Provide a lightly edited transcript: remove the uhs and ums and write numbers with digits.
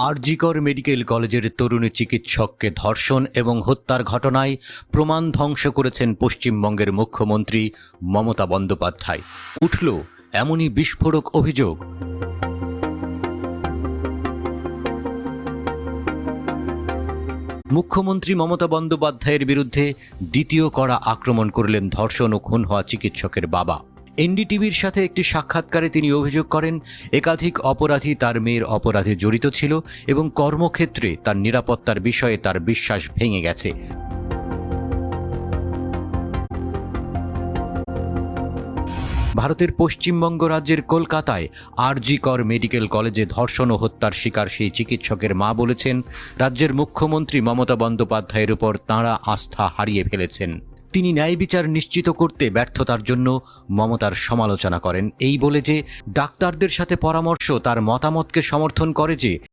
RG Kar medical কলেজের তরুণী চিকিৎসককে ধর্ষণ এবং হত্যার ঘটনায় প্রমাণ ধ্বংস করেছেন পশ্চিমবঙ্গের মুখ্যমন্ত্রী মমতা বন্দ্যোপাধ্যায়। উঠল এমনই বিস্ফোরক অভিযোগ। মুখ্যমন্ত্রী মমতা বন্দ্যোপাধ্যায়ের বিরুদ্ধে দ্বিতীয় কড়া আক্রমণ করলেন ধর্ষণ ও খুন হওয়া চিকিৎসকের বাবা। এনডিটিভির সাথে একটি সাক্ষাৎকারে তিনি অভিযোগ করেন, একাধিক অপরাধী তার মেয়ের অপরাধে জড়িত ছিল এবং কর্মক্ষেত্রে তার নিরাপত্তার বিষয়ে তার বিশ্বাস ভেঙে গেছে। ভারতের পশ্চিমবঙ্গ রাজ্যের কলকাতায় আরজিকর মেডিকেল কলেজে ধর্ষণ ও হত্যার শিকার সেই চিকিৎসকের মা বলেছেন, রাজ্যের মুখ্যমন্ত্রী মমতা বন্দ্যোপাধ্যায়ের উপর তাঁরা আস্থা হারিয়ে ফেলেছেন। তিনি ন্যায় বিচার নিশ্চিত করতে ব্যর্থতার জন্য মমতার সমালোচনা করেন, এই বলে যে ডাক্তারদের সাথে পরামর্শ তার মতামতকে সমর্থন করে যে